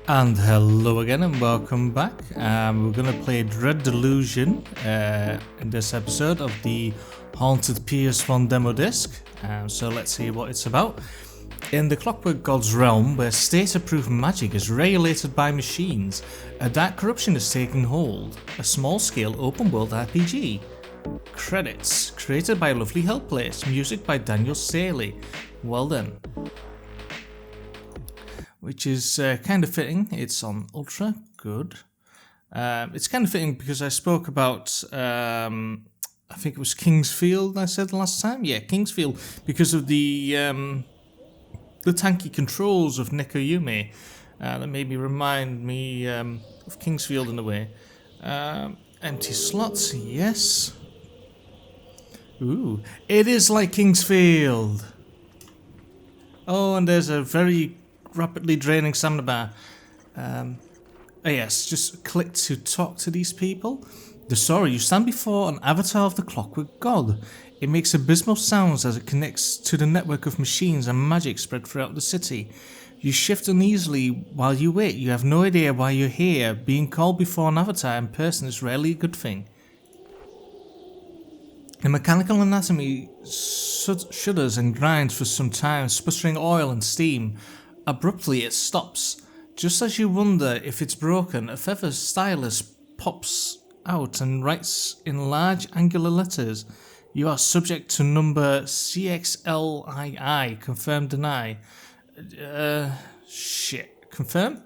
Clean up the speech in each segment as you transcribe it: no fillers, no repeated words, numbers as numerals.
And hello again and welcome back. We're going to play Delusion in this episode of the Haunted PS1 demo disc. So let's see what it's about. In the Clockwork God's realm, where state-approved magic is regulated by machines, a dark corruption is taking hold. A small-scale open-world RPG. Credits. Created by Lovely Hellplace. Music by Daniel Staley. Well then. Which is kind of fitting. It's on Ultra. Good. It's kind of fitting because I spoke about, I think it was Kingsfield I said last time? Yeah, Kingsfield. Because of the tanky controls of Nekoyume. That made me remind me of Kingsfield in a way. Empty slots, yes. Ooh, it is like Kingsfield. Oh, and there's a very rapidly draining stamina bar. Oh yes, just click to talk to these people. The story, you stand before an avatar of the Clockwork God. It makes abysmal sounds as it connects to the network of machines and magic spread throughout the city. You shift uneasily while you wait. You have no idea why you're here. Being called before an avatar in person is rarely a good thing. The mechanical anatomy shudders and grinds for some time, sputtering oil and steam. Abruptly it stops. Just as you wonder if it's broken, a feather stylus pops out and writes in large angular letters, "You are subject to number CXLII. Confirm, deny." Shit. Confirm?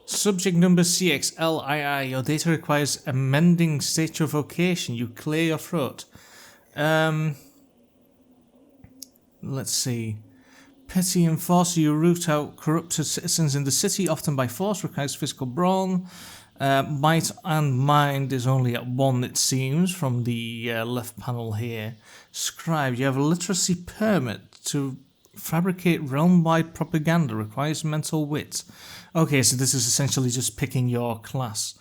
Subject number CXLII. Your data requires amending state your vocation. You clear your throat. Let's see. Petty enforcer, you root out corrupted citizens in the city, often by force, requires physical brawn. Might and mind is only at 1, it seems, from the left panel here. Scribe, you have a literacy permit to fabricate realm-wide propaganda, requires mental wit. Okay, so this is essentially just picking your class.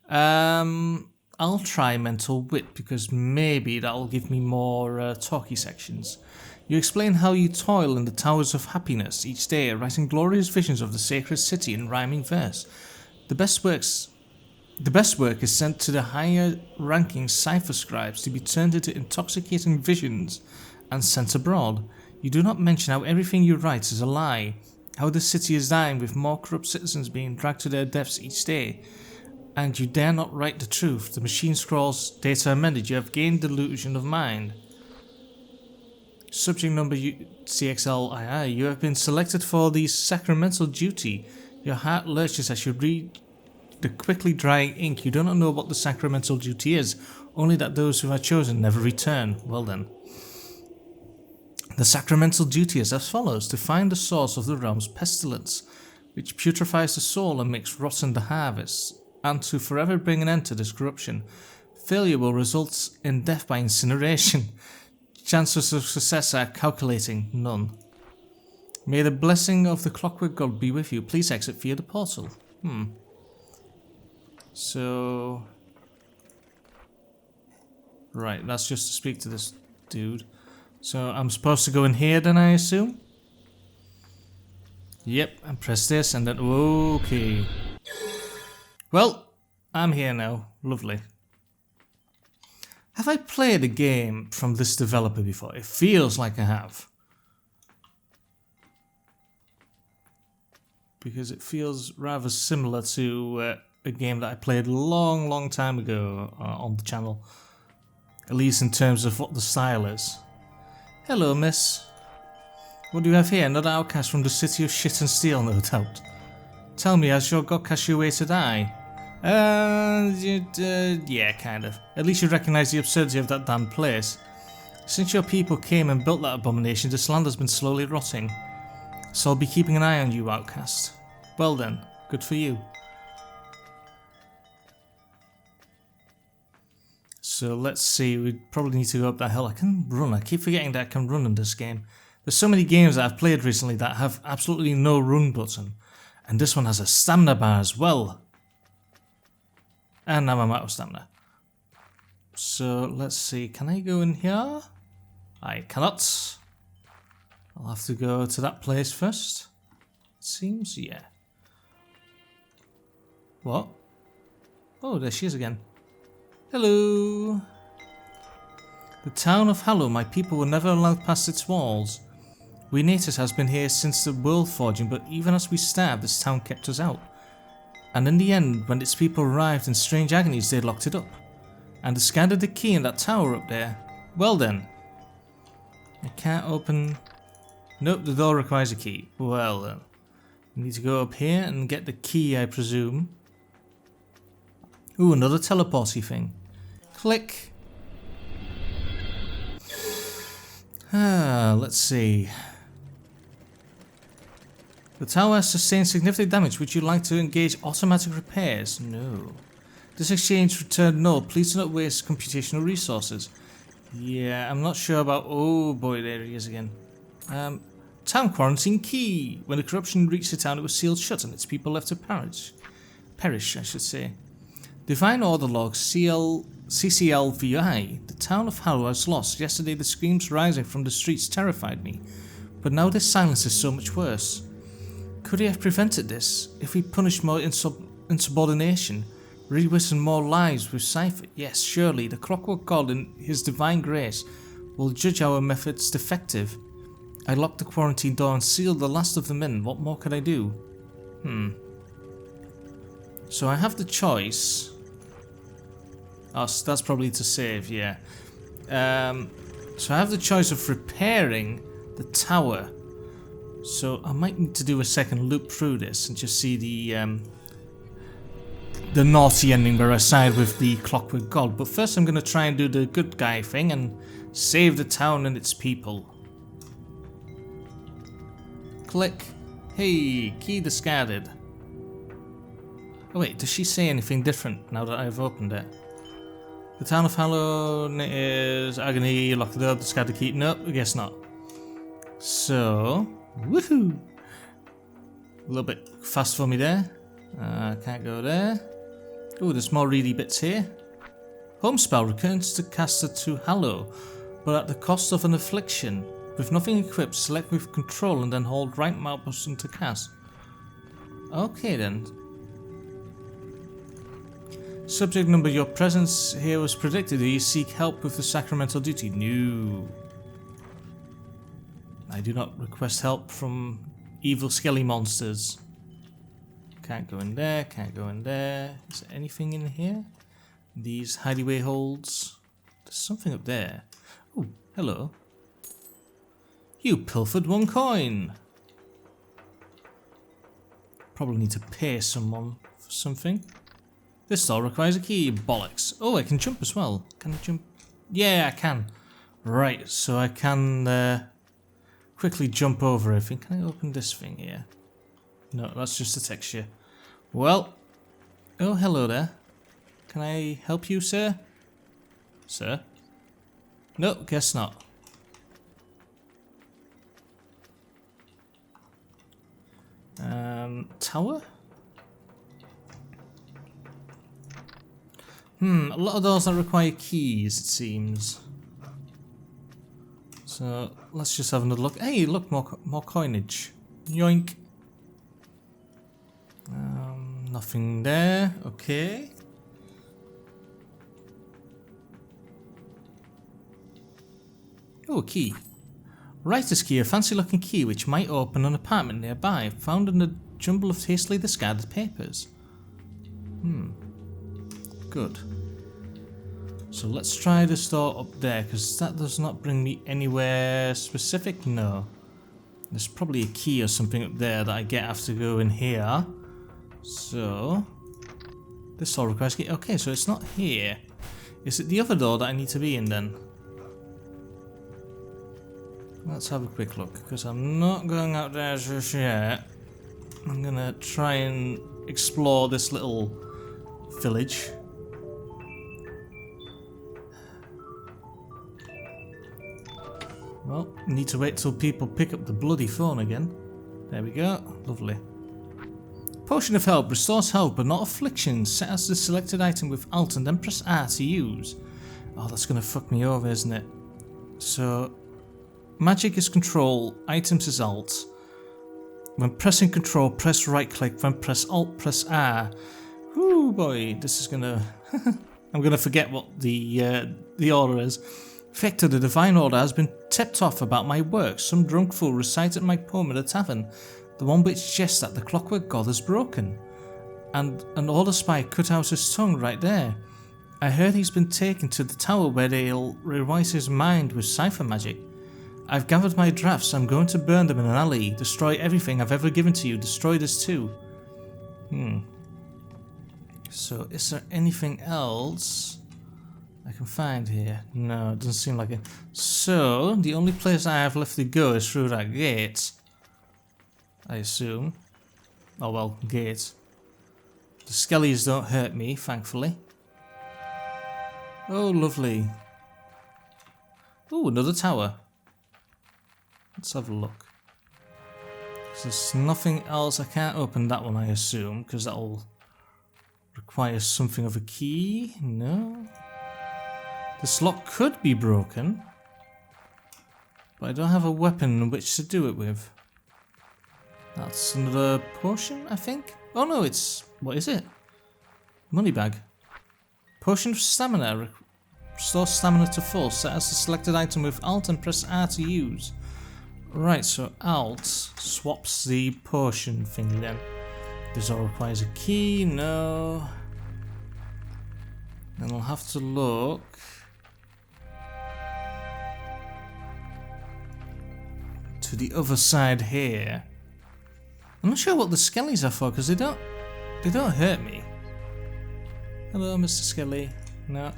I'll try mental wit, because maybe that'll give me more talky sections. You explain how you toil in the towers of happiness each day, writing glorious visions of the sacred city in rhyming verse. The best work is sent to the higher-ranking cipher scribes to be turned into intoxicating visions and sent abroad. You do not mention how everything you write is a lie, how the city is dying with more corrupt citizens being dragged to their deaths each day, and you dare not write the truth. The machine scrolls, data amended, you have gained delusion of mind. Subject number CXLII, you have been selected for the sacramental duty. Your heart lurches as you read the quickly drying ink. You do not know what the sacramental duty is, only that those who are chosen never return. Well then. The sacramental duty is as follows: to find the source of the realm's pestilence, which putrefies the soul and makes rotten the harvest, and to forever bring an end to this corruption. Failure will result in death by incineration. Chances of success are calculating, none. May the blessing of the Clockwork God be with you. Please exit via the portal. So... Right, that's just to speak to this dude. So I'm supposed to go in here then, I assume? Yep, and press this and then... Okay. Well, I'm here now. Lovely. Have I played a game from this developer before? It feels like I have. Because it feels rather similar to a game that I played a long time ago on the channel. At least in terms of what the style is. Hello, miss. What do you have here? Another outcast from the city of shit and steel, no doubt. Tell me, has your god cast you away to die? Yeah, kind of. At least you recognise the absurdity of that damn place. Since your people came and built that abomination, this land has been slowly rotting. So I'll be keeping an eye on you, outcast. Well then, good for you. So let's see, we probably need to go up that hill. I can run, I keep forgetting that I can run in this game. There's so many games that I've played recently that have absolutely no run button. And this one has a stamina bar as well. And now I'm out of stamina. So let's see, can I go in here? I cannot. I'll have to go to that place first. It seems, yeah. What? Oh, there she is again. Hello. The town of Hallow, my people were never allowed past its walls. We natives has been here since the world forging, but even as we starved, this town kept us out. And in the end, when its people arrived in strange agonies, they locked it up. And discarded the key in that tower up there. Well then. I can't open... Nope, the door requires a key. Well then. I need to go up here and get the key, I presume. Ooh, another teleporty thing. Click. Let's see. The tower has sustained significant damage. Would you like to engage automatic repairs? No. This exchange returned null. Please do not waste computational resources. Yeah, I'm not sure about... Oh boy, there he is again. Town quarantine key. When the corruption reached the town, it was sealed shut and its people left to perish. Perish, I should say. Divine Order Log CCLVI. The town of Hallow has lost. Yesterday the screams rising from the streets terrified me. But now this silence is so much worse. Could he have prevented this? If we punished more insubordination, rewritten more lives with Cypher? Yes, surely the clockwork god in his divine grace will judge our methods defective. I locked the quarantine door and sealed the last of them in. What more could I do? So I have the choice. Oh, so that's probably to save, yeah. So I have the choice of repairing the tower. So I might need to do a second loop through this and just see the naughty ending where I side with the clockwork god. But first I'm going to try and do the good guy thing and save the town and its people. Click. Hey, key discarded. Oh wait, does she say anything different now that I've opened it? The town of Hallow is agony, lock the door, discard the key. Nope, I guess not. So, woohoo! A little bit fast for me there. Can't go there. Oh, there's more reedy bits here. Home spell returns the caster to Hallow, but at the cost of an affliction. With nothing equipped, select with control and then hold right mouse button to cast. Okay then. Subject number, your presence here was predicted. Do you seek help with the sacramental duty? No. I do not request help from evil skelly monsters. Can't go in there, can't go in there. Is there anything in here? These hideaway holds. There's something up there. Oh, hello. You pilfered 1 coin. Probably need to pay someone for something. This door requires a key. Bollocks. Oh, I can jump as well. Can I jump? Yeah, I can. Right, so I can quickly jump over everything. Can I open this thing here? No, that's just a texture. Well. Oh, hello there. Can I help you, sir? Sir? No, guess not. Tower? A lot of those that require keys, it seems. So let's just have another look. Hey, look, more coinage. Yoink. Nothing there. Okay. Oh, a key. Writer's key, a fancy looking key which might open an apartment nearby, found in a jumble of hastily discarded papers. Good. So let's try this door up there, because that does not bring me anywhere specific. No. There's probably a key or something up there that I get after going here. So this door requires a key. Okay, so it's not here. Is it the other door that I need to be in then? Let's have a quick look, because I'm not going out there just yet. I'm gonna try and explore this little village. Well, need to wait till people pick up the bloody phone again. There we go. Lovely. Potion of Help restores health but not affliction. Set as the selected item with Alt and then press R to use. Oh, that's gonna fuck me over, isn't it? So, magic is control, items is Alt. When pressing control, press right click. When press Alt, press R. Woo boy, this is gonna... I'm gonna forget what the order is. Victor, the Divine Order has been tipped off about my work. Some drunk fool recited my poem at a tavern. The one which suggests that the clockwork god is broken. And an order spy cut out his tongue right there. I heard he's been taken to the tower where they'll rewrite his mind with cipher magic. I've gathered my drafts. I'm going to burn them in an alley. Destroy everything I've ever given to you. Destroy this too. So, is there anything else I can find here? No, it doesn't seem like it. So, the only place I have left to go is through that gate. I assume. Oh well, gate. The skellies don't hurt me, thankfully. Oh, lovely. Oh, another tower. Let's have a look. There's nothing else. I can't open that one, I assume, because that'll require something of a key. No. This lock could be broken, but I don't have a weapon in which to do it with. That's another potion, I think. Oh no, it's... what is it? Money bag. Potion of stamina. Restore stamina to full. Set as the selected item with Alt and press R to use. Right, so Alt swaps the potion thing then. This all requires a key. No. Then I'll have to look. To the other side here. I'm not sure what the skellies are for because they don't hurt me. Hello, Mr. Skelly. No.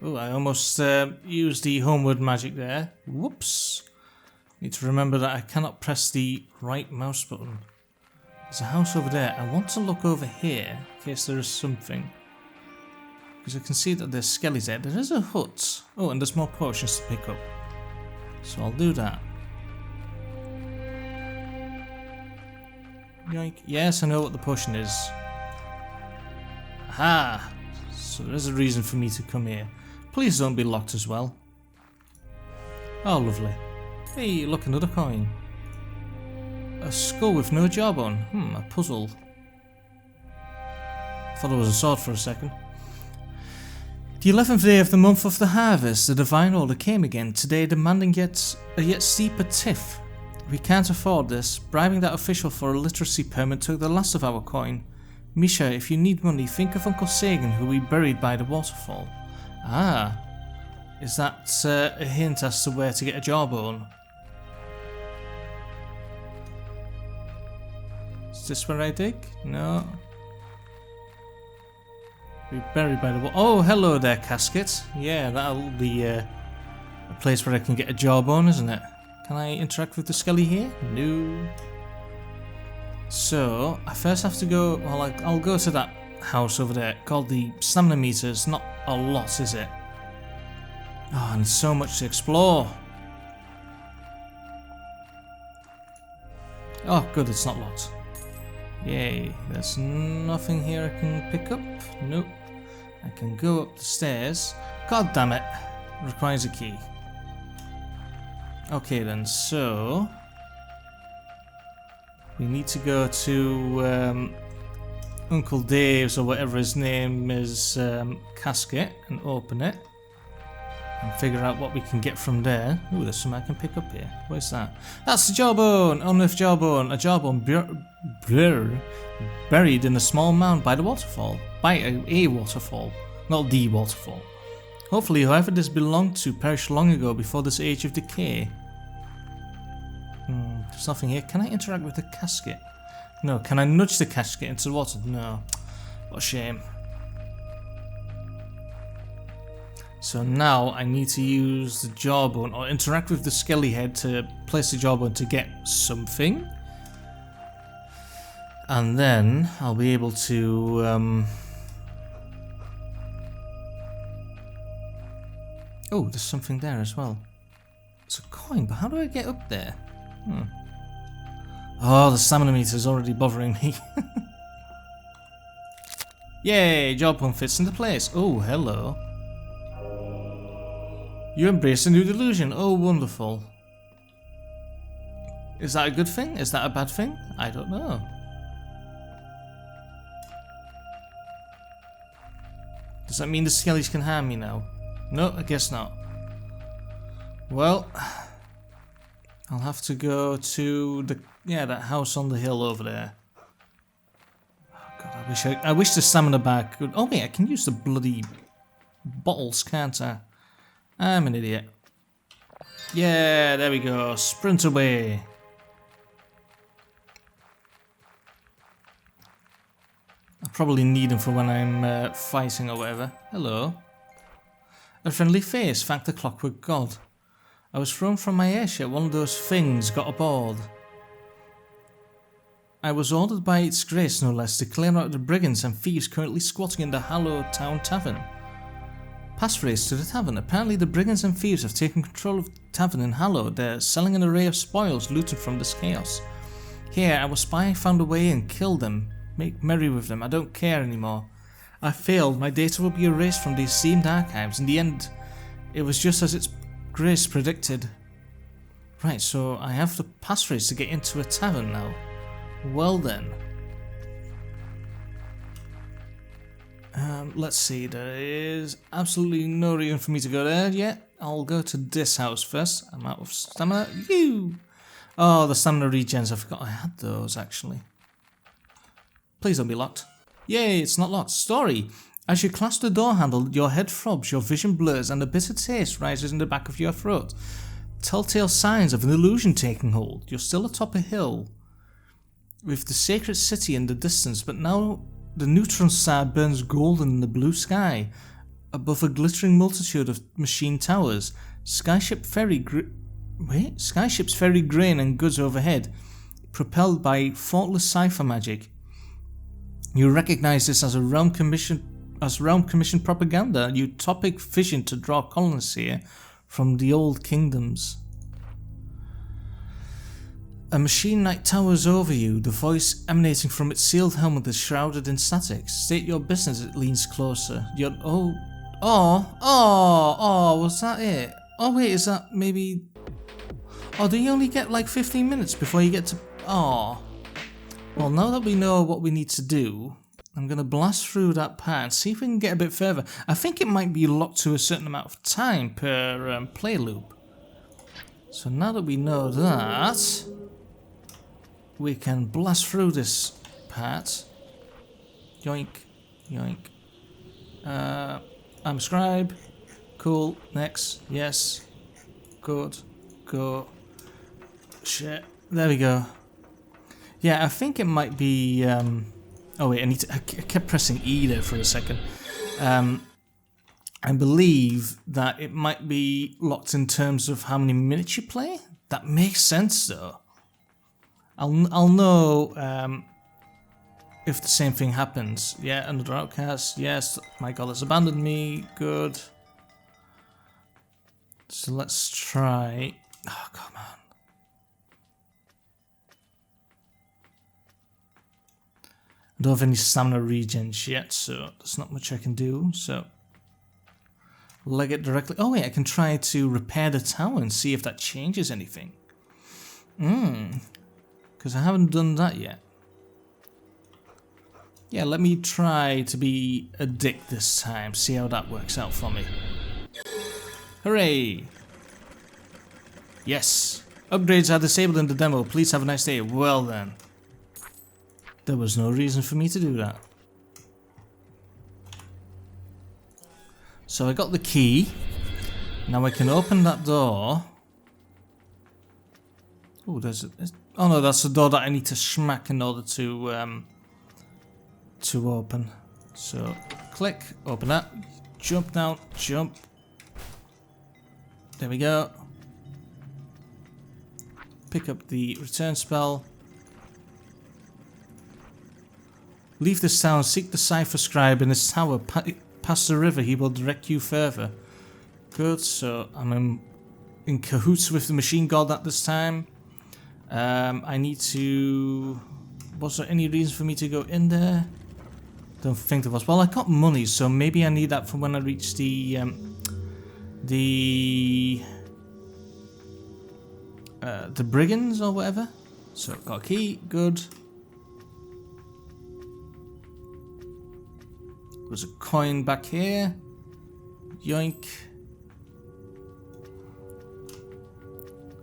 Oh, I almost used the homeward magic there. Whoops. Need to remember that I cannot press the right mouse button. There's a house over there. I want to look over here in case there is something. Because I can see that there's skellies there. There is a hut. Oh, and there's more potions to pick up. So I'll do that. Yoink. Yes, I know what the potion is. Aha! So there's a reason for me to come here. Please don't be locked as well. Oh, lovely. Hey, look, another coin. A skull with no jawbone. A puzzle. Thought it was a sword for a second. The 11th day of the month of the harvest, the Divine Order came again, today demanding a yet steeper tiff. We can't afford this. Bribing that official for a literacy permit took the last of our coin. Misha, if you need money, think of Uncle Sagan, who we buried by the waterfall. Ah. Is that a hint as to where to get a jawbone? Is this where I dig? No. We buried by the water. Oh, hello there, casket. Yeah, that'll be a place where I can get a jawbone, isn't it? Can I interact with the skelly here? No. So, I first have to go... well, I'll go to that house over there called the stamina meter. It's not a lot, is it? Oh, and so much to explore. Oh, good, it's not locked. Yay, there's nothing here I can pick up. Nope. I can go up the stairs. God damn it. Requires a key. Okay then, so... we need to go to Uncle Dave's, or whatever his name is, casket, and open it. And figure out what we can get from there. Ooh, there's something I can pick up here. Where's that? That's the jawbone! Unearthed jawbone. A jawbone buried in a small mound by the waterfall. By a waterfall. Not the waterfall. Hopefully whoever this belonged to perished long ago before this age of decay. There's nothing here. Can I interact with the casket? No. Can I nudge the casket into the water? No. What a shame. So now I need to use the jawbone or interact with the skelly head to place the jawbone to get something. And then I'll be able to... oh, there's something there as well. It's a coin, but how do I get up there? Oh, the stamina meter is already bothering me. Yay, jawbone fits into place. Oh, hello. You embrace a new delusion. Oh, wonderful. Is that a good thing? Is that a bad thing? I don't know. Does that mean the skellies can harm me now? No, I guess not. Well, I'll have to go to the that house on the hill over there. Oh God, I wish the stamina bar could. Oh wait, I can use the bloody bottles, can't I? I'm an idiot. Yeah, there we go. Sprint away. I probably need them for when I'm fighting or whatever. Hello. A friendly face, thank the clockwork god. I was thrown from my airship, one of those things got aboard. I was ordered by its grace, no less, to clear out the brigands and thieves currently squatting in the Hallowed Town Tavern. Passphrase to the tavern. Apparently the brigands and thieves have taken control of the tavern in Hallowed. They're selling an array of spoils looted from this chaos. Here, our spy found a way and killed them. Make merry with them, I don't care anymore. I failed, my data will be erased from the esteemed archives. In the end, it was just as its grace predicted. Right, so I have the passphrase to get into a tavern now. Well then. Let's see, there is absolutely no reason for me to go there yet. I'll go to this house first. I'm out of stamina. Oh, the stamina regens, I forgot I had those actually. Please don't be locked. Yay, it's not locked. Story. As you clasp the door handle, your head throbs, your vision blurs, and a bitter taste rises in the back of your throat. Telltale signs of an illusion taking hold. You're still atop a hill, with the sacred city in the distance, but now the neutron star burns golden in the blue sky. Above a glittering multitude of machine towers, skyships ferry grain and goods overhead, propelled by faultless cipher magic. You recognize this as a realm commission propaganda, utopic vision to draw colonists here from the old kingdoms. A machine knight towers over you, the voice emanating from its sealed helmet is shrouded in static. State your business, it leans closer. Was that it? Oh wait, is that maybe... Oh, do you only get like 15 minutes before you get to... Oh. Well, now that we know what we need to do, I'm going to blast through that part and see if we can get a bit further. I think it might be locked to a certain amount of time per play loop. So now that we know that, we can blast through this part. Yoink, yoink. I'm scribe. Cool. Next. Yes. Good. Go. Shit. There we go. Yeah, I think it might be... oh wait, I kept pressing E there for a second. I believe that it might be locked in terms of how many minutes you play. That makes sense though. I'll know if the same thing happens. Yeah, another outcast. Yes, my god has abandoned me. Good. So let's try... Oh, come on. I don't have any stamina regens yet, so there's not much I can do, so... Leg it directly... Oh wait, I can try to repair the tower and see if that changes anything. Because I haven't done that yet. Yeah, let me try to be a dick this time, see how that works out for me. Hooray! Yes! Upgrades are disabled in the demo, please have a nice day. Well then. There was no reason for me to do that. So I got the key. Now I can open that door. Oh, oh no, that's the door that I need to smack in order to open. So click, open that, jump down, jump. There we go. Pick up the return spell. Leave this town, seek the cipher scribe in this tower, past the river, he will direct you further. Good, so I'm in cahoots with the machine god at this time. I need to... Was there any reason for me to go in there? Don't think there was. Well, I got money, so maybe I need that for when I reach the brigands or whatever. So, got a key, good. There's a coin back here. Yoink.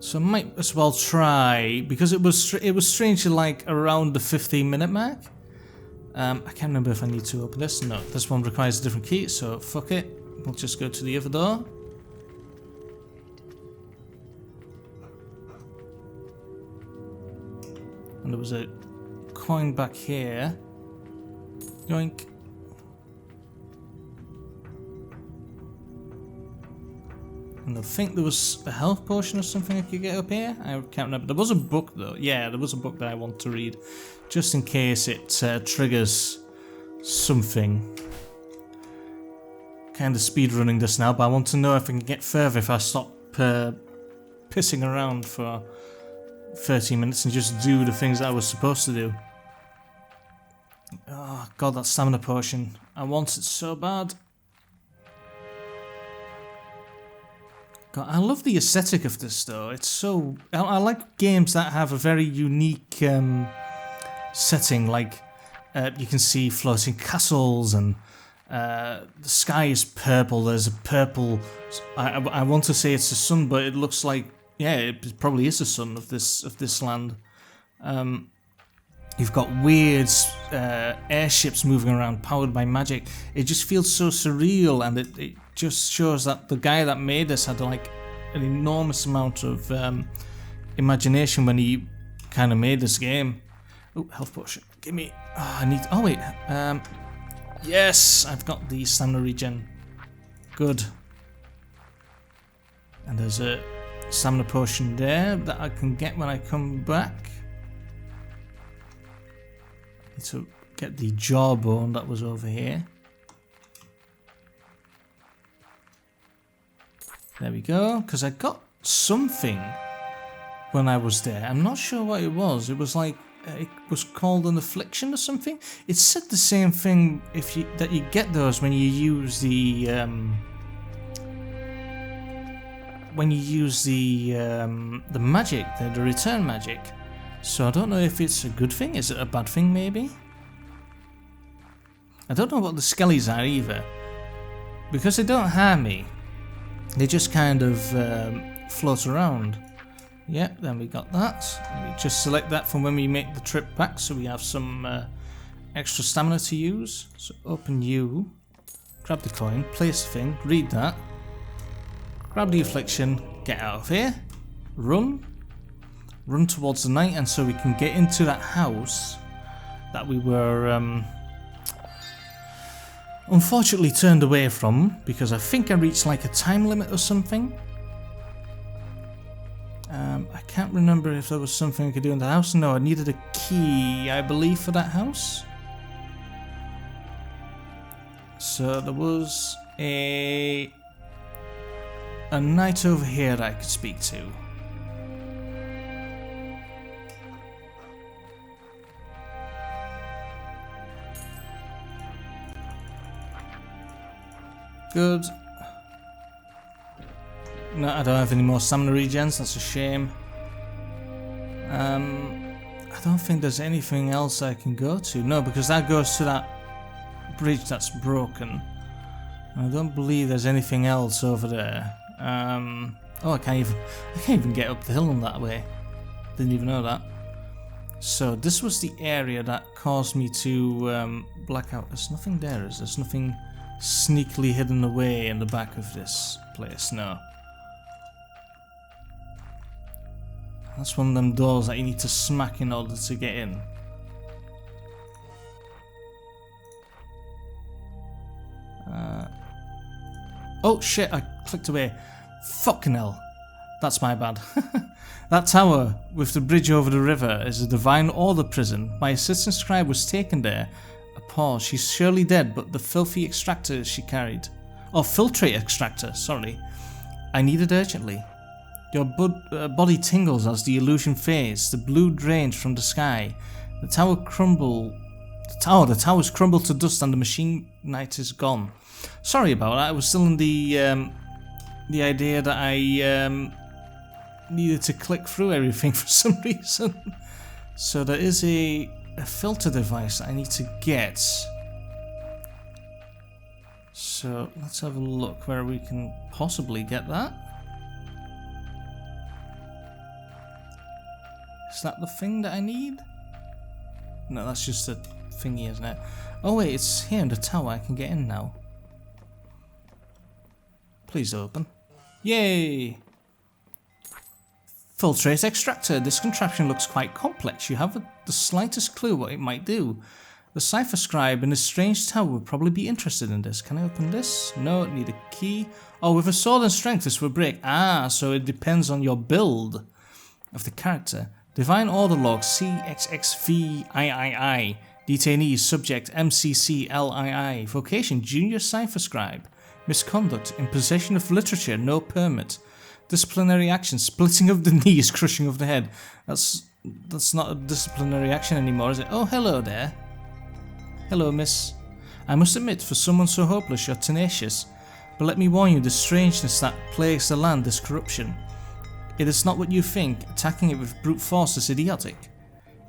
So I might as well try, because it was strangely like around the 15-minute mark. I can't remember if I need to open this. No, this one requires a different key, so fuck it. We'll just go to the other door. And there was a coin back here. Yoink. And I think there was a health potion or something I could get up here. I can't remember. There was a book though. Yeah, there was a book that I want to read. Just in case it triggers something. Kind of speedrunning this now, but I want to know if I can get further if I stop pissing around for 30 minutes and just do the things that I was supposed to do. Oh god, that stamina potion. I want it so bad. God, I love the aesthetic of this though. It's so... I like games that have a very unique setting, like you can see floating castles and the sky is purple. There's a purple... I want to say it's the sun, but it looks like... Yeah, it probably is the sun of this land. You've got weird airships moving around powered by magic. It just feels so surreal, and it just shows that the guy that made this had like an enormous amount of imagination when he kind of made this game. Oh, health potion. Give me... Oh, I need... Oh, wait. Yes, I've got the stamina regen. Good. And there's a stamina potion there that I can get when I come back. Need to get the jawbone that was over here. There we go, because I got something when I was there. I'm not sure what it was. It was like, it was called an affliction or something. It said the same thing that you get those when you use the magic, the return magic. So I don't know if it's a good thing. Is it a bad thing maybe? I don't know what the skellies are either, because they don't harm me. They just kind of float around. Yep, then we got that. Let me just select that from when we make the trip back, so we have some extra stamina to use. So open you, grab the coin, place the thing, read that, grab the affliction, get out of here, run towards the night, and so we can get into that house that we were unfortunately turned away from, because I think I reached like a time limit or something. I can't remember if there was something I could do in the house. No, I needed a key, I believe, for that house. So there was a knight over here that I could speak to. Good. No, I don't have any more stamina regens, that's a shame. I don't think there's anything else I can go to. No, because that goes to that bridge that's broken. I don't believe there's anything else over there. Oh, I can't even get up the hill on that way. Didn't even know that. So this was the area that caused me to black out. There's nothing there, is there? There's nothing sneakily hidden away in the back of this place, no. That's one of them doors that you need to smack in order to get in. Oh shit, I clicked away. Fucking hell. That's my bad. That tower with the bridge over the river is a divine order prison. My assistant scribe was taken there. A pause. She's surely dead, but the filthy extractor she carried... Oh, filtrate extractor, sorry. I need it urgently. Your body tingles as the illusion fades. The blue drains from the sky. The towers crumble to dust and the machine knight is gone. Sorry about that. I was still in the idea that I needed to click through everything for some reason. So there is a filter device that I need to get. So let's have a look where we can possibly get that. Is that the thing that I need? No, that's just a thingy, isn't it? Oh wait, it's here in the tower. I can get in now. Please open. Yay! Filtrate extractor. This contraption looks quite complex. You have the slightest clue what it might do. The cipher scribe in this strange tower would probably be interested in this. Can I open this? No, need a key. Oh, with a sword and strength this will break. Ah, so it depends on your build of the character. Divine Order Log CXXVIII. Detainees subject MCCLII. Vocation Junior Cipher Scribe. Misconduct in possession of literature, no permit. Disciplinary action, splitting of the knees, crushing of the head. That's not a disciplinary action anymore, is it? Oh, hello there. Hello, miss. I must admit, for someone so hopeless, you're tenacious. But let me warn you, the strangeness that plagues the land is corruption. It is not what you think. Attacking it with brute force is idiotic.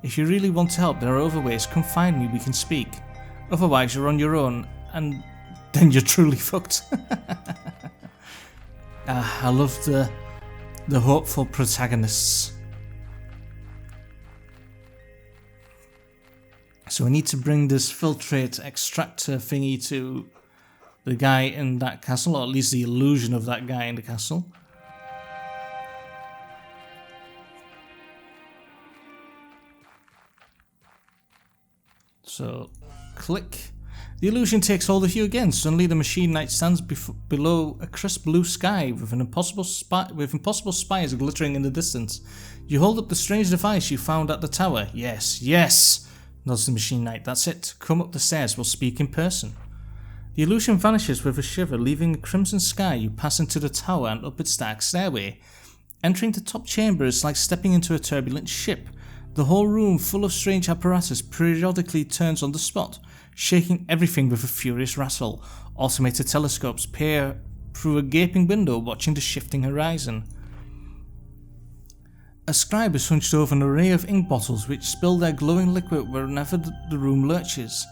If you really want to help, there are other ways. Come find me, we can speak. Otherwise, you're on your own, and then you're truly fucked. I love the hopeful protagonists. So we need to bring this filtrate extractor thingy to the guy in that castle, or at least the illusion of that guy in the castle. So, click. The illusion takes hold of you again. Suddenly the machine knight stands below a crisp blue sky with impossible spires glittering in the distance. You hold up the strange device you found at the tower. Yes, yes, nods the machine knight. That's it. Come up the stairs, we'll speak in person. The illusion vanishes with a shiver, leaving a crimson sky. You pass into the tower and up its dark stairway. Entering the top chamber is like stepping into a turbulent ship. The whole room, full of strange apparatus, periodically turns on the spot, shaking everything with a furious rattle. Automated telescopes peer through a gaping window, watching the shifting horizon. A scribe is hunched over an array of ink bottles which spill their glowing liquid whenever the room lurches.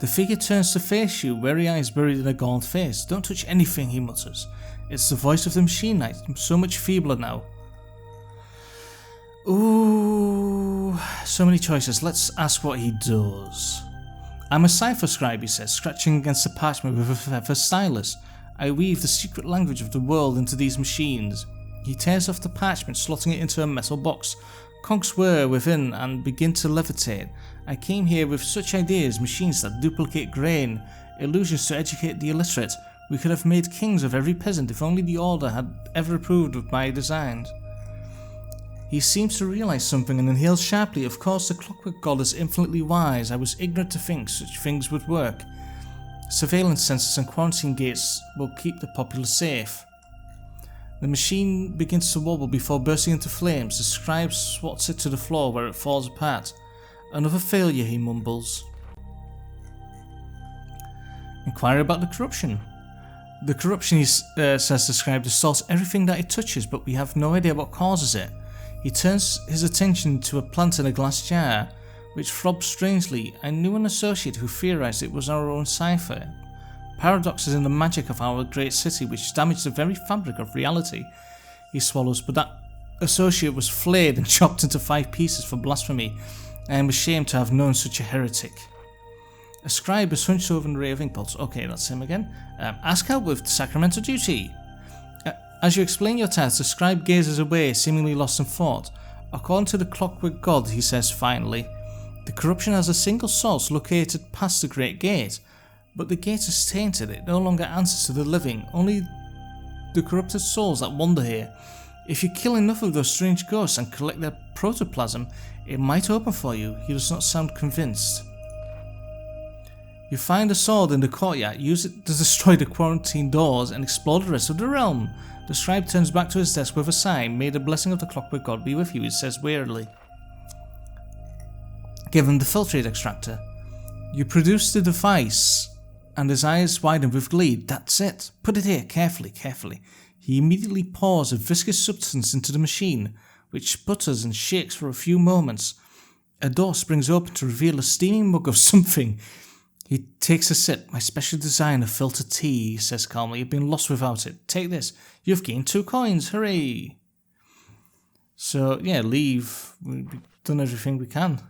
The figure turns to face you, weary eyes buried in a gaunt face. Don't touch anything, he mutters. It's the voice of the machine knight, so much feebler now. Ooh, so many choices. Let's ask what he does. I'm a cipher scribe, he says, scratching against the parchment with a feather stylus. I weave the secret language of the world into these machines. He tears off the parchment, slotting it into a metal box. Conchs whir within and begin to levitate. I came here with such ideas, machines that duplicate grain, illusions to educate the illiterate. We could have made kings of every peasant if only the Order had ever approved of my designs. He seems to realize something and inhales sharply. Of course, the clockwork god is infinitely wise. I was ignorant to think such things would work. Surveillance sensors and quarantine gates will keep the populace safe. The machine begins to wobble before bursting into flames. The scribe swats it to the floor where it falls apart. Another failure, he mumbles. Inquire about the corruption. The corruption, says the scribe, distorts everything that it touches, but we have no idea what causes it. He turns his attention to a plant in a glass jar, which throbs strangely. I knew an associate who theorized it was our own cipher. Paradoxes in the magic of our great city which damage the very fabric of reality. He swallows, but that associate was flayed and chopped into 5 pieces for blasphemy. I am ashamed to have known such a heretic. A scribe is hunched over an array of ink pots. Okay, that's him again. Ask help with the sacramental duty. As you explain your task, the scribe gazes away, seemingly lost in thought. According to the clockwork god, he says finally, the corruption has a single source located past the Great Gate, but the gate is tainted. It no longer answers to the living, only the corrupted souls that wander here. If you kill enough of those strange ghosts and collect their protoplasm, it might open for you. He does not sound convinced. You find a sword in the courtyard, use it to destroy the quarantine doors and explore the rest of the realm. The scribe turns back to his desk with a sigh. May the blessing of the clockwork god be with you, he says wearily. Give him the filtrate extractor. You produce the device, and his eyes widen with glee. That's it. Put it here, carefully, carefully. He immediately pours a viscous substance into the machine, which sputters and shakes for a few moments. A door springs open to reveal a steaming mug of something. He takes a sip. My special design of filtered tea, he says calmly. You've been lost without it. Take this. You've gained 2 coins. Hooray! So, yeah, leave. We've done everything we can.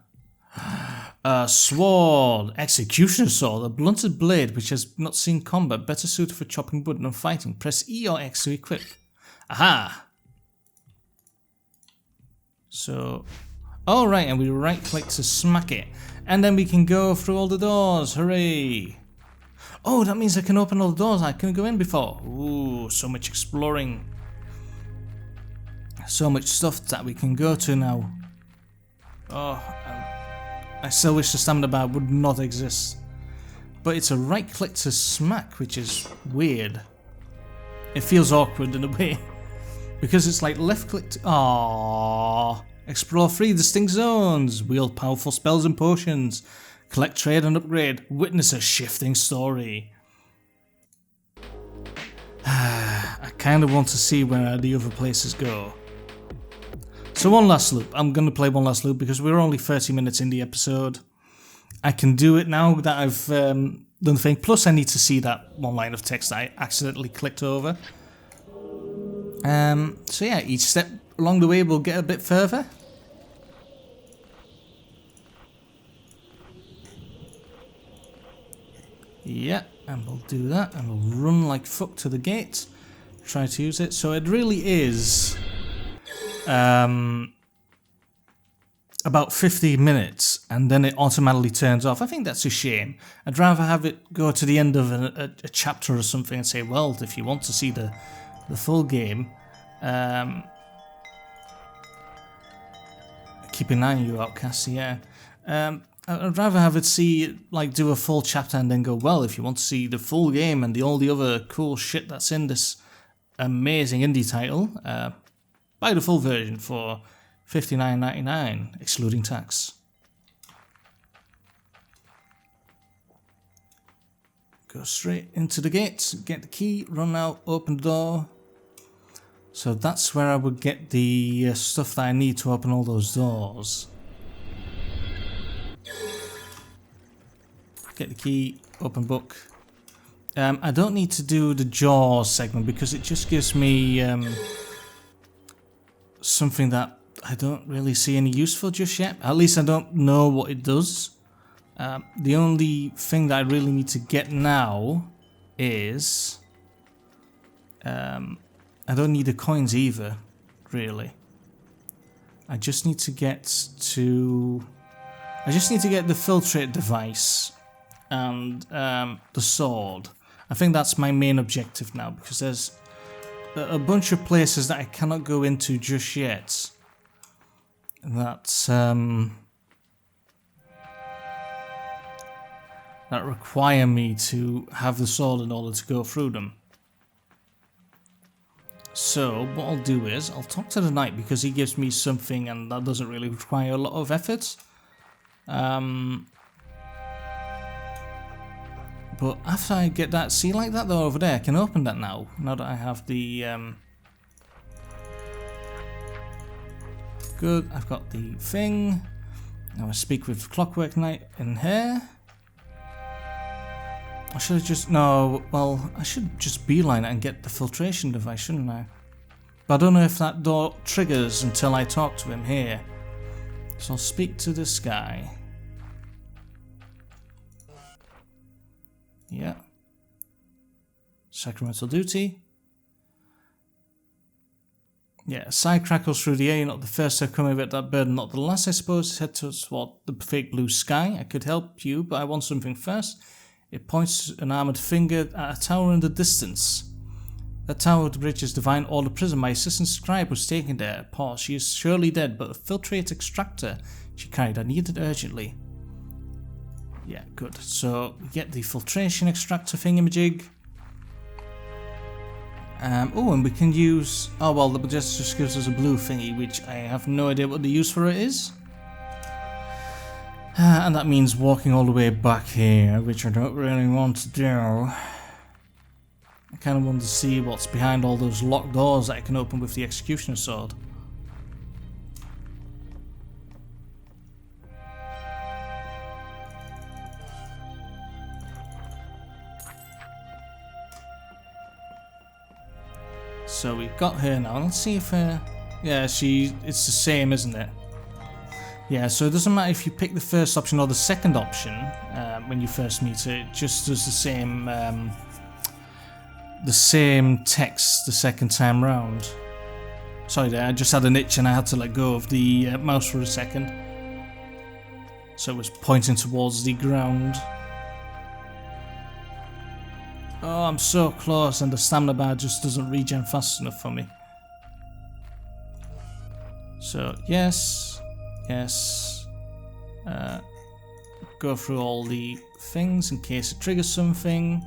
A sword. Executioner sword. A blunted blade which has not seen combat. Better suited for chopping wood and fighting. Press E or X to equip. Aha! So... oh, right, and we right-click to smack it. And then we can go through all the doors. Hooray! Oh, that means I can open all the doors I couldn't go in before. Ooh, so much exploring. So much stuff that we can go to now. Oh, I still wish the stamina bar would not exist. But it's a right-click to smack, which is weird. It feels awkward in a way. Because it's like left-click to... aww. Explore 3 distinct zones, wield powerful spells and potions, collect, trade and upgrade, witness a shifting story. I kind of want to see where the other places go. So one last loop. I'm going to play one last loop because we're only 30 minutes in the episode. I can do it now that I've done the thing. Plus I need to see that one line of text that I accidentally clicked over. So yeah, each step along the way we'll get a bit further. Yeah, and we'll do that, and we'll run like fuck to the gate. Try to use it. So it really is about 50 minutes, and then it automatically turns off. I think that's a shame. I'd rather have it go to the end of a chapter or something and say, well, if you want to see the full game, keep an eye on you, Outcast, yeah. I'd rather have it do a full chapter and then go, well, if you want to see the full game and all the other cool shit that's in this amazing indie title, buy the full version for $59.99, excluding tax. Go straight into the gates, get the key, run out, open the door. So that's where I would get the stuff that I need to open all those doors. Get the key, open book. I don't need to do the Jaws segment because it just gives me something that I don't really see any use for just yet. At least I don't know what it does. The only thing that I really need to get now is... I don't need the coins either, really. I just need to get the filtrate device and the sword. I think that's my main objective now because there's a bunch of places that I cannot go into just yet that require me to have the sword in order to go through them. So what I'll do is I'll talk to the knight because he gives me something and that doesn't really require a lot of effort. But after I get that, see like that though over there, I can open that now that I have the... Good, I've got the thing. Now I speak with Clockwork Knight in here. I should have just... no, well, I should just beeline it and get the filtration device, shouldn't I? But I don't know if that door triggers until I talk to him here. So I'll speak to this guy. Yeah. Sacramental duty. Yeah, side crackles through the air. You're not the first to come about that burden, not the last, I suppose. Head towards the fake blue sky. I could help you, but I want something first. It points an armoured finger at a tower in the distance. That tower with the bridge's divine order prison. My assistant scribe was taken there. Pause. She is surely dead, but a filtrate extractor she carried. I need it urgently. Yeah, good. So we get the filtration extractor thingamajig. Oh, and we can use... oh, well, the just gives us a blue thingy, which I have no idea what the use for it is. And that means walking all the way back here, which I don't really want to do. I kind of want to see what's behind all those locked doors that I can open with the executioner sword. So we've got her now. Let's see if yeah, it's the same, isn't it? Yeah, so it doesn't matter if you pick the first option or the second option when you first meet her. It just does the same text the second time round. Sorry there, I just had an itch and I had to let go of the mouse for a second. So it was pointing towards the ground. Oh, I'm so close and the stamina bar just doesn't regen fast enough for me. So, yes. Go through all the things in case it triggers something.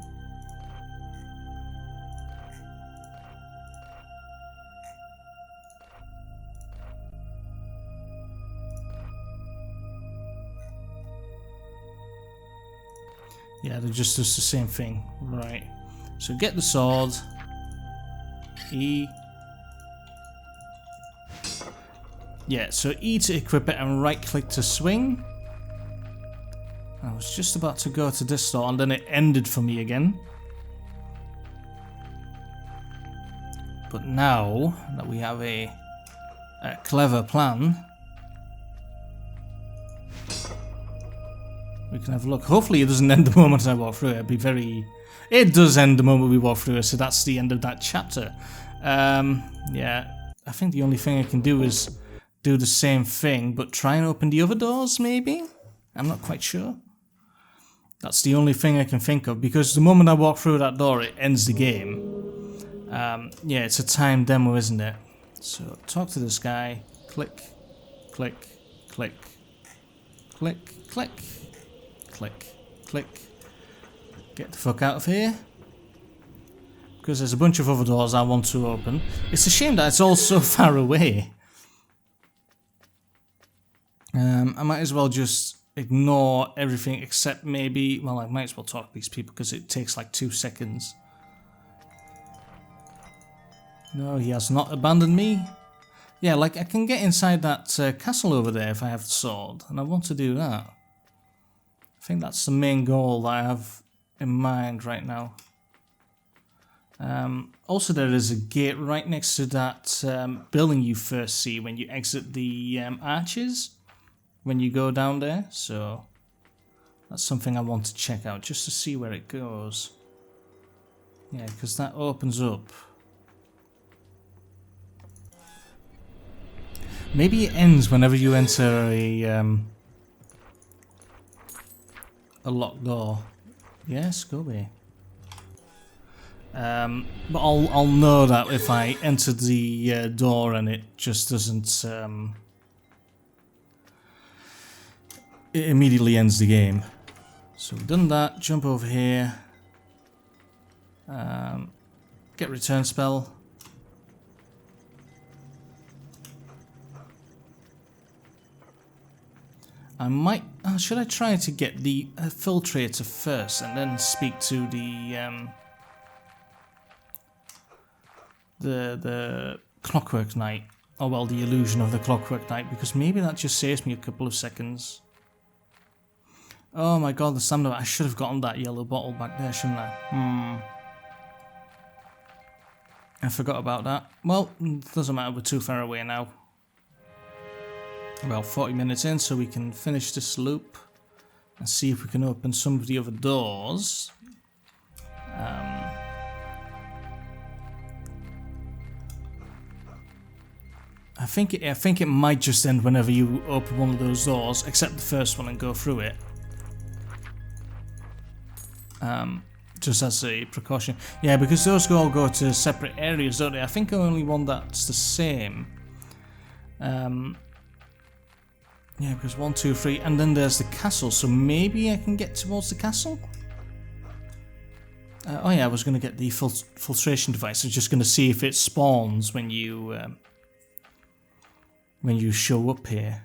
Yeah, they're just does the same thing. Right. So get the sword. E. Yeah, so E to equip it and right click to swing. I was just about to go to this door and then it ended for me again. But now that we have a clever plan, we can have a look. Hopefully it doesn't end the moment I walk through it. It'd be very... It does end the moment we walk through it, so that's the end of that chapter. Yeah, I think the only thing I can do is do the same thing, but try and open the other doors, maybe? I'm not quite sure. That's the only thing I can think of, because the moment I walk through that door, it ends the game. Yeah, it's a timed demo, isn't it? So, talk to this guy. Click, click, click, click, click, click, click. Get the fuck out of here. Because there's a bunch of other doors I want to open. It's a shame that it's all so far away. I might as well just ignore everything except maybe... Well, I might as well talk to these people because it takes like 2 seconds. No, he has not abandoned me. Yeah, like I can get inside that castle over there if I have the sword. And I want to do that. I think that's the main goal that I have in mind right now. Also, there is a gate right next to that building you first see when you exit the arches. When you go down there, so that's something I want to check out just to see where it goes. Yeah, because that opens up. Maybe it ends whenever you enter a locked door. Yes, go away. But I'll know that if I enter the door and it just doesn't. It immediately ends the game. So we've done that. Jump over here. Get return spell. I might... should I try to get the filtrator first and then speak to the Clockwork Knight? Oh well, the illusion of the Clockwork Knight, because maybe that just saves me a couple of seconds. Oh my god, the stamina. I should have gotten that yellow bottle back there, shouldn't I? I forgot about that. Well, doesn't matter, we're too far away now. About 40 minutes in, so we can finish this loop and see if we can open some of the other doors. I think it might just end whenever you open one of those doors, except the first one, and go through it. Just as a precaution. Yeah, because those all go to separate areas, don't they? I think only one that's the same. Yeah, because 1, 2, 3, and then there's the castle, so maybe I can get towards the castle? Oh yeah, I was going to get the filtration device. I was just going to see if it spawns when you show up here.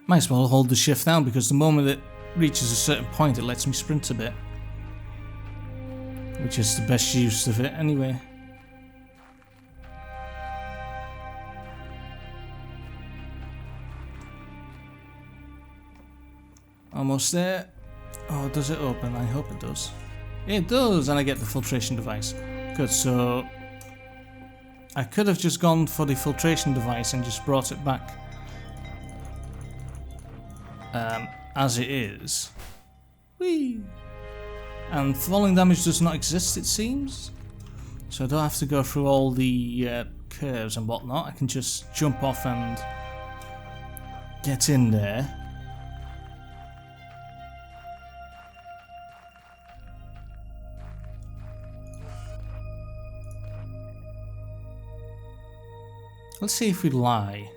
Might as well hold the shift down, because the moment it reaches a certain point it lets me sprint a bit. Which is the best use of it anyway. Almost there. Oh, does it open? I hope it does. It does, and I get the filtration device. Good, so I could have just gone for the filtration device and just brought it back as it is. Whee! And falling damage does not exist, it seems. So I don't have to go through all the curves and whatnot. I can just jump off and get in there. Let's see if we lie.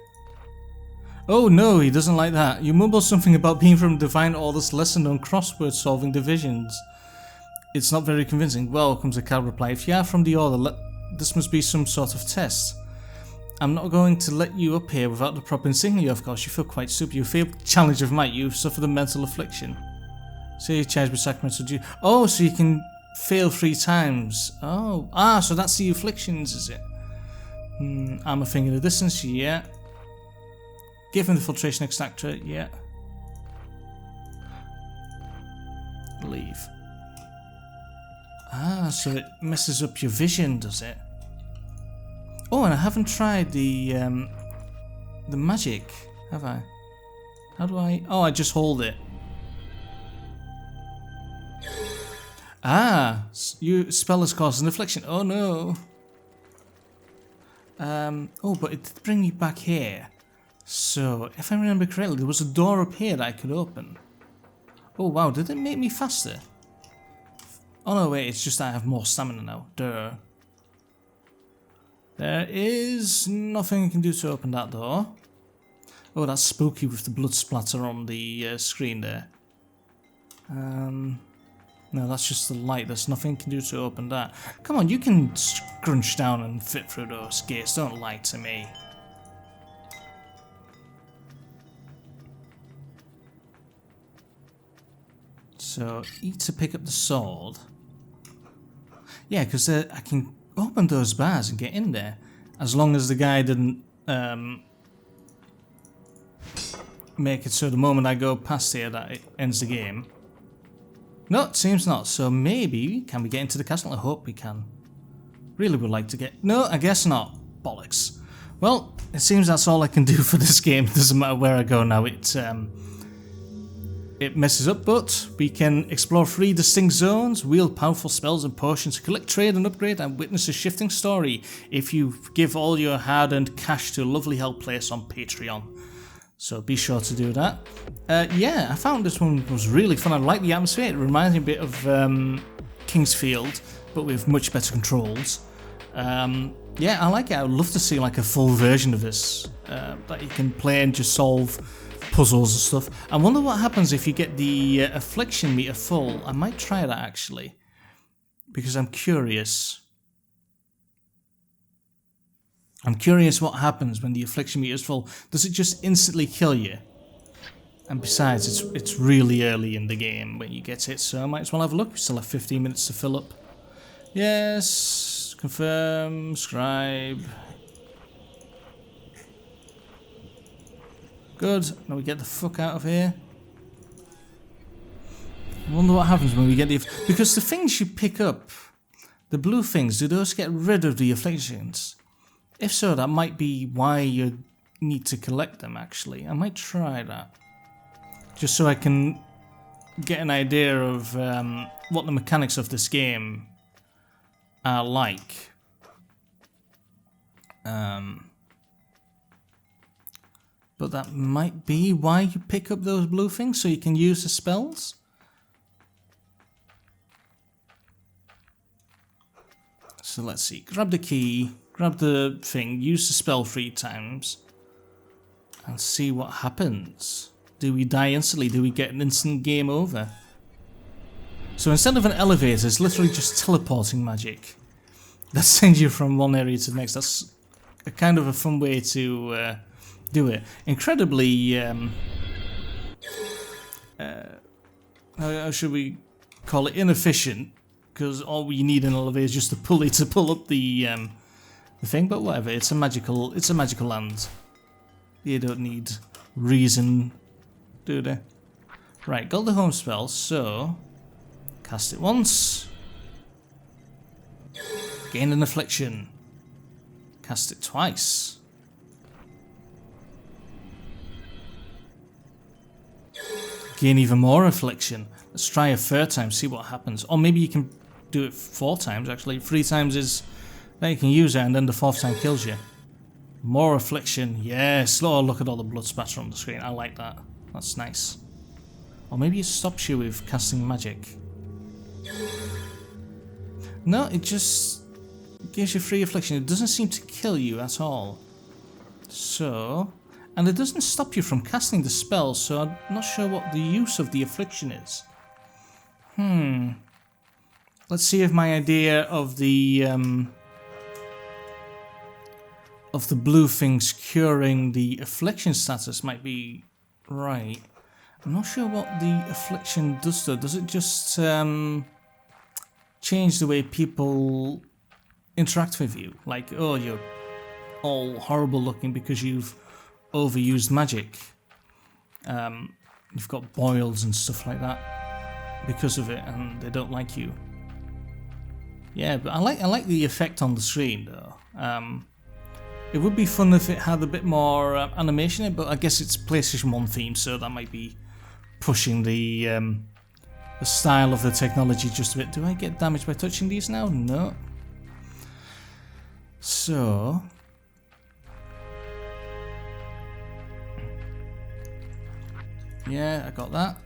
Oh no, he doesn't like that. You mumble something about being from Divine Order's lesser-known crossword solving divisions. It's not very convincing. Well, comes a calm reply. If you are from the Order, this must be some sort of test. I'm not going to let you up here without the proper insignia, of course. You feel quite stupid. You feel the challenge of might. You've suffered a mental affliction. So you're charged with sacramental duty. Oh, so you can fail 3 times. Oh, so that's the afflictions, is it? I'm a thing in the distance, yeah. Give him the filtration extractor, yeah. Leave. So it messes up your vision, does it? Oh, and I haven't tried the magic, have I? How do I? Oh, I just hold it. You spell has caused an affliction. Oh no. Oh, but it did bring me back here. So, if I remember correctly, there was a door up here that I could open. Oh wow, did it make me faster? Oh no, wait, it's just that I have more stamina now. Duh. There is nothing I can do to open that door. Oh, that's spooky with the blood splatter on the screen there. No, that's just the light. There's nothing you can do to open that. Come on, you can scrunch down and fit through those gates. Don't lie to me. So, E to pick up the sword. Yeah, because I can open those bars and get in there. As long as the guy didn't make it so the moment I go past here that it ends the game. No, it seems not. So maybe, can we get into the castle? I hope we can. Really would like to get... No, I guess not. Bollocks. Well, it seems that's all I can do for this game. It doesn't matter where I go now. It messes up, but we can explore 3 distinct zones, wield powerful spells and potions, collect, trade and upgrade, and witness a shifting story if you give all your hard-earned cash to a lovely help place on Patreon. So be sure to do that. Yeah, I found this one was really fun. I like the atmosphere. It reminds me a bit of Kingsfield, but with much better controls. Yeah, I like it. I would love to see like a full version of this that you can play and just solve puzzles and stuff. I wonder what happens if you get the affliction meter full. I might try that actually, because I'm curious. I'm curious what happens when the affliction meter is full. Does it just instantly kill you? And besides, it's really early in the game when you get it, so I might as well have a look. We still have 15 minutes to fill up. Yes, confirm, scribe. Good, now we get the fuck out of here. I wonder what happens when we get the... Because the things you pick up, the blue things, do those get rid of the afflictions? If so, that might be why you need to collect them, actually. I might try that. Just so I can get an idea of what the mechanics of this game are like. But that might be why you pick up those blue things, so you can use the spells. So let's see. Grab the key, grab the thing, use the spell 3 times, and see what happens. Do we die instantly? Do we get an instant game over? So instead of an elevator, it's literally just teleporting magic that sends you from one area to the next. That's a kind of a fun way to do it. Incredibly, how should we call it? Inefficient, because all you need in an elevator is just a pulley to pull up the thing. But whatever, it's a magical land. You don't need reason, do they? Right, got the home spell, so cast it once. Gain an affliction. Cast it twice. Gain even more affliction. Let's try a third time, see what happens. Or maybe you can do it 4 times actually. 3 times is that you can use it, and then the 4th time kills you. More affliction, yes. Oh, look at all the blood spatter on the screen. I like that. That's nice. Or maybe it stops you with casting magic. No, it just gives you 3 affliction. It doesn't seem to kill you at all. So, and it doesn't stop you from casting the spell, so I'm not sure what the use of the affliction is. Let's see if my idea of the blue things curing the affliction status might be right. I'm not sure what the affliction does though. Does it just change the way people interact with you? Like, oh, you're all horrible looking because you've overused magic. You've got boils and stuff like that because of it, and they don't like you. Yeah, but I like the effect on the screen though. It would be fun if it had a bit more animation in it, but I guess it's PlayStation 1 theme, so that might be pushing the style of the technology just a bit. Do I get damaged by touching these now? No. So, yeah, I got that.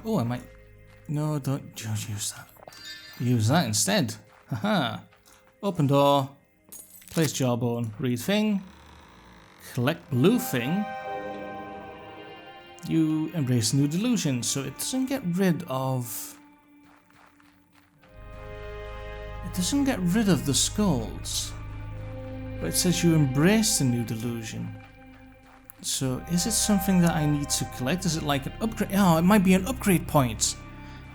Oh, I might. No, don't use that. Use that instead. Haha. Open door. Place jawbone. Read thing. Collect blue thing. You embrace new delusion, so it doesn't get rid of. It doesn't get rid of the skulls. But it says you embrace the new delusion. So is it something that I need to collect? Is it like an upgrade? Oh, it might be an upgrade point.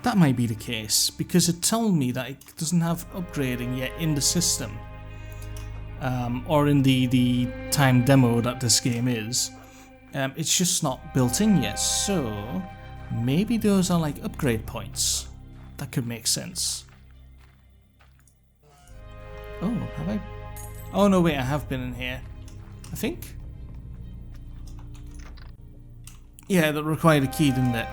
That might be the case, because it told me that it doesn't have upgrading yet in the system. Or in the time demo that this game is. It's just not built in yet, so maybe those are like upgrade points. That could make sense. Oh, have I? Oh no, wait, I have been in here. I think? Yeah, that required a key, didn't it?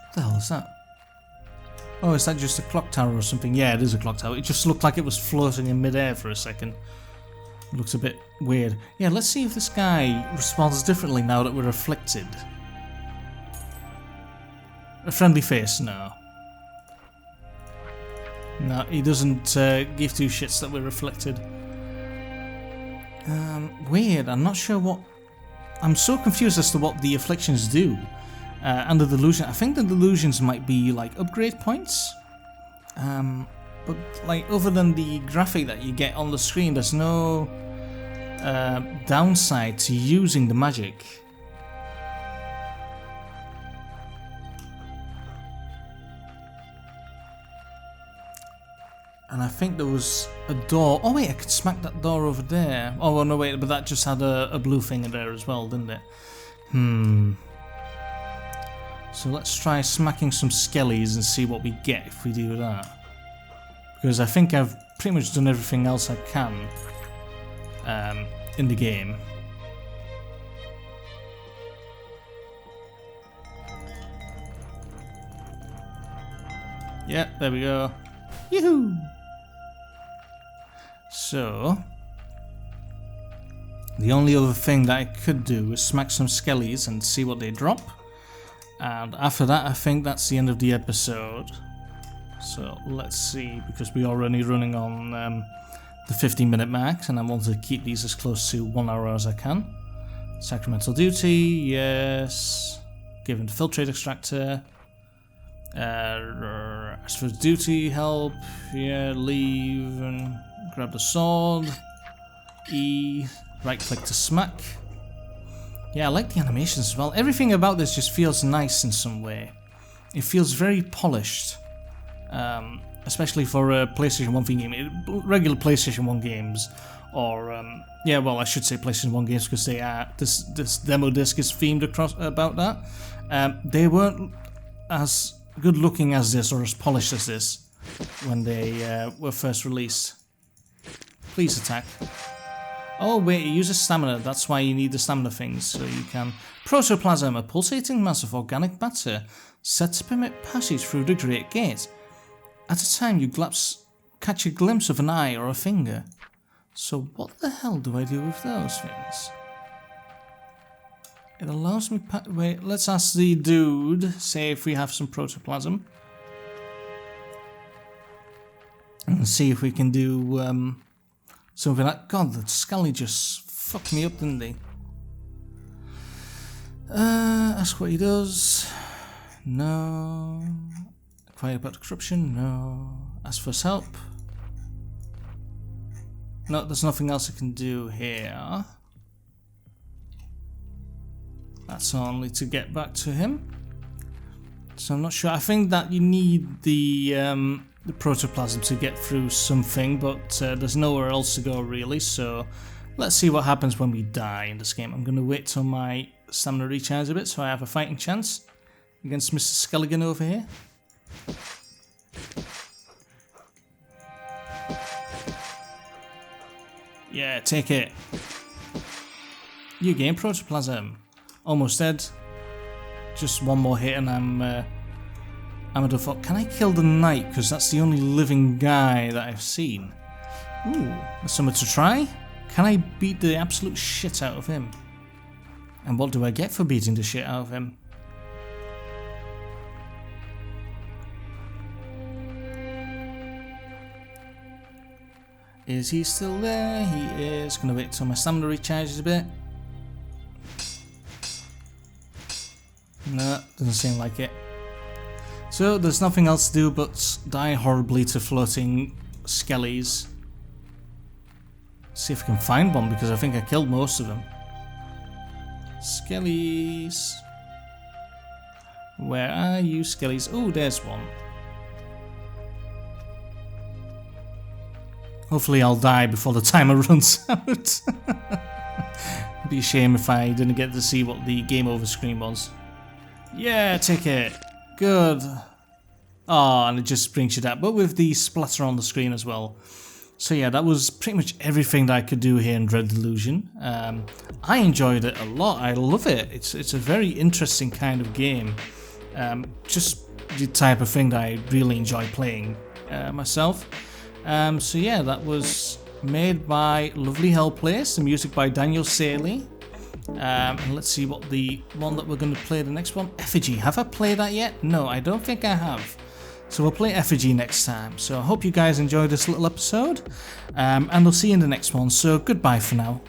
What the hell is that? Oh, is that just a clock tower or something? Yeah, it is a clock tower. It just looked like it was floating in midair for a second. It looks a bit weird. Yeah, let's see if this guy responds differently now that we're afflicted. A friendly face? No. No, he doesn't give 2 shits that we're afflicted. Weird. I'm not sure what... I'm so confused as to what the afflictions do. And the delusion. I think the delusions might be like upgrade points. But like other than the graphic that you get on the screen, there's no downside to using the magic. And I think there was a door. Oh wait, I could smack that door over there. Oh well, no wait, but that just had a blue thing in there as well, didn't it? So let's try smacking some skellies and see what we get if we do that. Because I think I've pretty much done everything else I can in the game. Yeah, there we go. Yoo-hoo! So, the only other thing that I could do is smack some skellies and see what they drop. And after that, I think that's the end of the episode. So let's see, because we're already running on the 15-minute mark, and I want to keep these as close to 1 hour as I can. Sacramental duty, yes. Given the filtrate extractor. As for duty, help, yeah, leave and grab the sword. E, right click to smack. Yeah, I like the animations as well. Everything about this just feels nice in some way. It feels very polished. Especially for a PlayStation 1 game. Regular PlayStation 1 games or yeah, well, I should say PlayStation 1 games because they are. This demo disc is themed across about that. They weren't as good looking as this or as polished as this when they were first released. Please attack. Oh wait, it uses stamina. That's why you need the stamina things, so you can. Protoplasm, a pulsating mass of organic matter set to permit passage through the Great Gate. At a time, you catch a glimpse of an eye or a finger. So what the hell do I do with those things? It allows me... Wait, let's ask the dude, say if we have some protoplasm. And see if we can do something like... God, the Scully just fucked me up, didn't he? Ask what he does. No. Inquire about corruption. No. Ask for his help. No, there's nothing else I can do here. That's only to get back to him. So I'm not sure. I think that you need the protoplasm to get through something, but there's nowhere else to go really. So let's see what happens when we die in this game. I'm going to wait till my stamina recharges a bit so I have a fighting chance against Mr. Skelligan over here. Yeah, take it. You gain protoplasm. Almost dead. Just one more hit and I'm a default. Can I kill the knight? Because that's the only living guy that I've seen. Ooh, that's something to try. Can I beat the absolute shit out of him? And what do I get for beating the shit out of him? Is he still there? He is. Gonna wait till my stamina recharges a bit. No, doesn't seem like it. So there's nothing else to do but die horribly to floating skellies. See if I can find one because I think I killed most of them. Skellies. Where are you, skellies? Oh, there's one. Hopefully I'll die before the timer runs out. It'd be a shame if I didn't get to see what the game over screen was. Yeah, take it. Good. Oh, and it just brings you that, but with the splatter on the screen as well. So yeah, that was pretty much everything that I could do here in Red Delusion. I enjoyed it a lot. I love it. It's a very interesting kind of game. Just the type of thing that I really enjoy playing myself. So yeah, that was made by Lovely Hell Place, the music by Daniel Saley. And let's see what the one that we're going to play the next one. Effigy. Have I played that yet? No, I don't think I have. So we'll play Effigy next time. So I hope you guys enjoyed this little episode. And I'll see you in the next one. So goodbye for now.